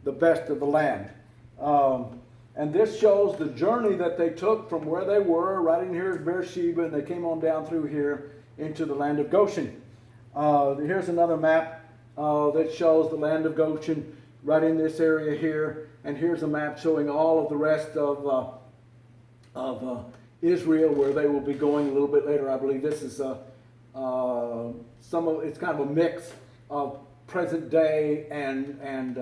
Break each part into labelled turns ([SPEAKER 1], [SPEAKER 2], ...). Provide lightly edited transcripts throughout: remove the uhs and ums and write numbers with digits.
[SPEAKER 1] the best of the land. And this shows the journey that they took from where they were, right in here at Beersheba, and they came on down through here into the land of Goshen. Here's another map that shows the land of Goshen right in this area here. And here's a map showing all of the rest of Israel, where they will be going a little bit later. I believe this is it's kind of a mix of present day and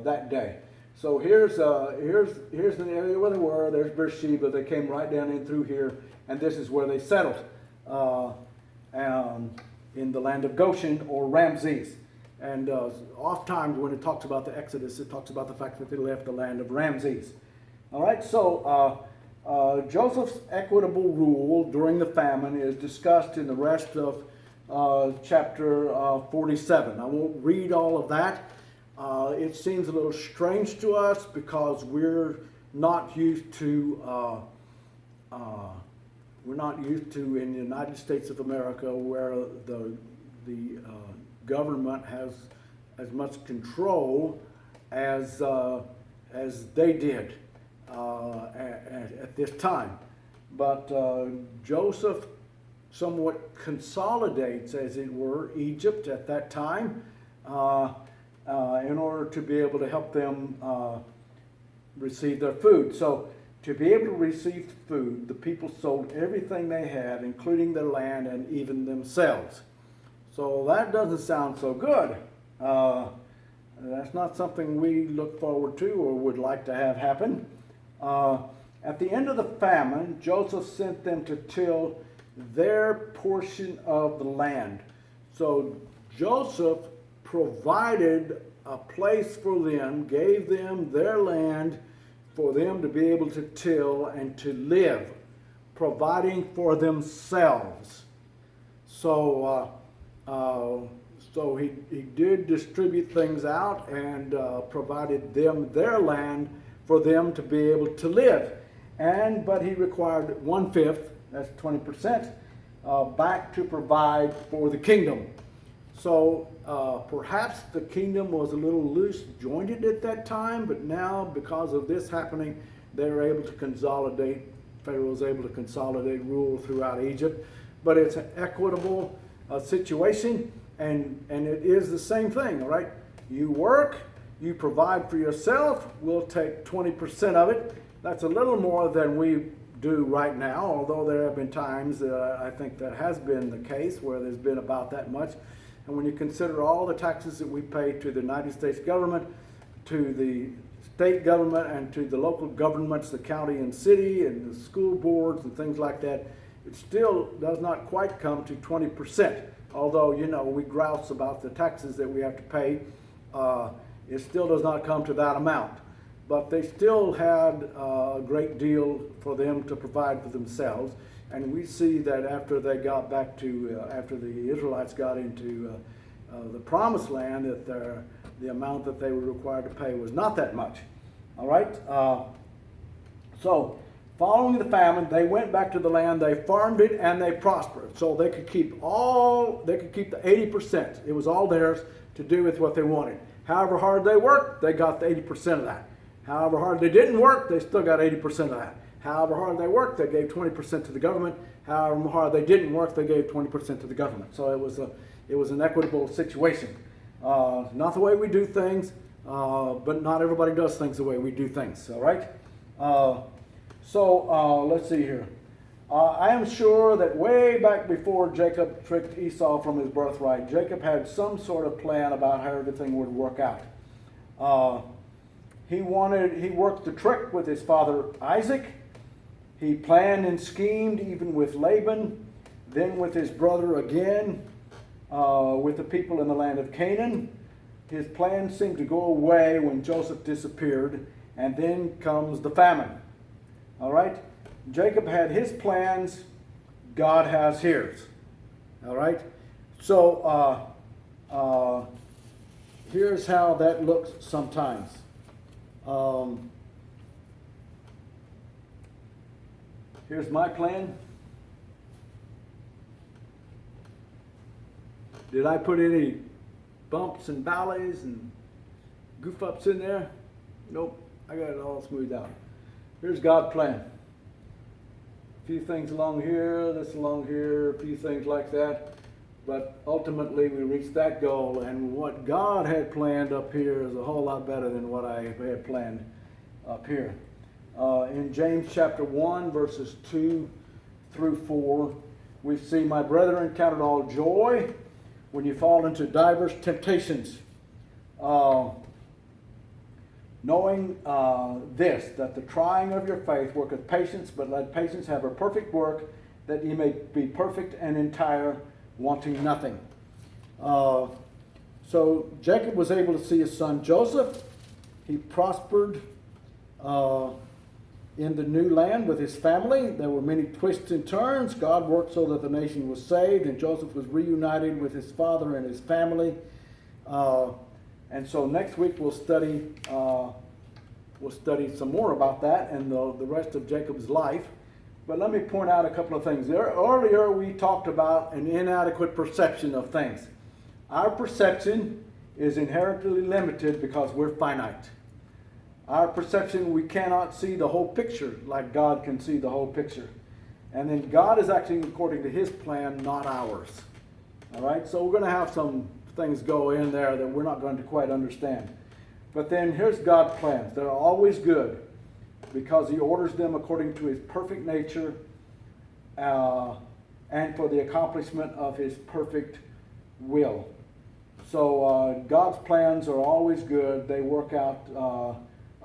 [SPEAKER 1] that day. So here's an area where they were. There's Beersheba. They came right down in through here, and this is where they settled in the land of Goshen, or Ramses. And oftentimes when it talks about the Exodus, it talks about the fact that they left the land of Ramses. All right, so Joseph's equitable rule during the famine is discussed in the rest of chapter 47. I won't read all of that. It seems a little strange to us because we're not used to in the United States of America, where the government has as much control as they did at this time. But Joseph somewhat consolidates, as it were, Egypt at that time in order to be able to help them receive their food. So to be able to receive food, the people sold everything they had, including their land and even themselves. So that doesn't sound so good. That's not something we look forward to or would like to have happen. At the end of the famine, Joseph sent them to till their portion of the land. So Joseph provided a place for them, gave them their land for them to be able to till and to live, providing for themselves. So he did distribute things out and provided them their land for them to be able to live. But he required 1/5, that's 20%, back to provide for the kingdom. So perhaps the kingdom was a little loose jointed at that time, but now because of this happening, they were able to consolidate. Pharaoh was able to consolidate rule throughout Egypt. But it's an equitable situation, and it is the same thing, all right? You work, you provide for yourself, we'll take 20% of it. That's a little more than we do right now, although there have been times I think that has been the case where there's been about that much. And when you consider all the taxes that we pay to the United States government, to the state government, and to the local governments, the county and city, and the school boards and things like that, it still does not quite come to 20%. Although, we grouse about the taxes that we have to pay, it still does not come to that amount. But they still had a great deal for them to provide for themselves. And we see that after they got back to, after the Israelites got into the promised land, that the amount that they were required to pay was not that much. All right? So, following the famine, they went back to the land, they farmed it, and they prospered. So they could keep the 80%. It was all theirs to do with what they wanted. However hard they worked, they got the 80% of that. However hard they didn't work, they still got 80% of that. However hard they worked, they gave 20% to the government. However hard they didn't work, they gave 20% to the government. So it was an equitable situation. Not the way we do things, but not everybody does things the way we do things. All right. So let's see here. I am sure that way back before Jacob tricked Esau from his birthright, Jacob had some sort of plan about how everything would work out. He worked the trick with his father Isaac. He planned and schemed even with Laban, then with his brother again, with the people in the land of Canaan. His plan seemed to go away when Joseph disappeared, and then comes the famine. All right? Jacob had his plans, God has his. All right? So here's how that looks sometimes. Here's my plan. Did I put any bumps and valleys and goof ups in there? Nope, I got it all smoothed out. Here's God's plan. A few things along here, this along here, a few things like that. But ultimately we reached that goal, and what God had planned up here is a whole lot better than what I had planned up here. In James chapter 1, verses 2 through 4, we see, "My brethren, count it all joy when you fall into diverse temptations, knowing this, that the trying of your faith worketh patience, but let patience have a perfect work, that ye may be perfect and entire, wanting nothing." So Jacob was able to see his son Joseph. He prospered in the new land with his family. There were many twists and turns. God worked so that the nation was saved, and Joseph was reunited with his father and his family. And so next week we'll study some more about that and the rest of Jacob's life. But let me point out a couple of things. Earlier we talked about an inadequate perception of things. Our perception is inherently limited because we're finite. Our perception, we cannot see the whole picture like God can see the whole picture. And then God is acting according to His plan, not ours. All right, so we're going to have some things go in there that we're not going to quite understand. But then here's God's plans. They're always good because He orders them according to His perfect nature and for the accomplishment of His perfect will. So God's plans are always good. They work out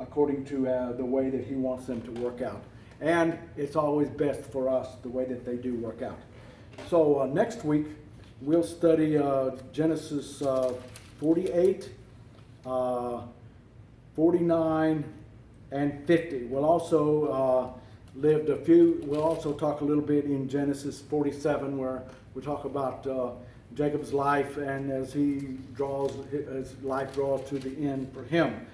[SPEAKER 1] according to the way that He wants them to work out. And it's always best for us the way that they do work out. So next week we'll study Genesis 48, 49, and 50. We'll also we'll also talk a little bit in Genesis 47 where we talk about Jacob's life and as his life draws to the end for him.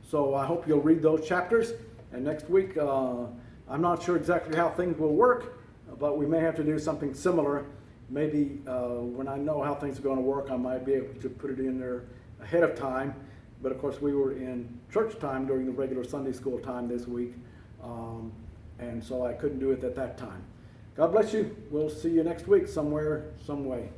[SPEAKER 1] So I hope you'll read those chapters. And next week, I'm not sure exactly how things will work, but we may have to do something similar. Maybe when I know how things are going to work, I might be able to put it in there ahead of time. But of course, we were in church time during the regular Sunday school time this week, and so I couldn't do it at that time. God bless you. We'll see you next week somewhere, some way.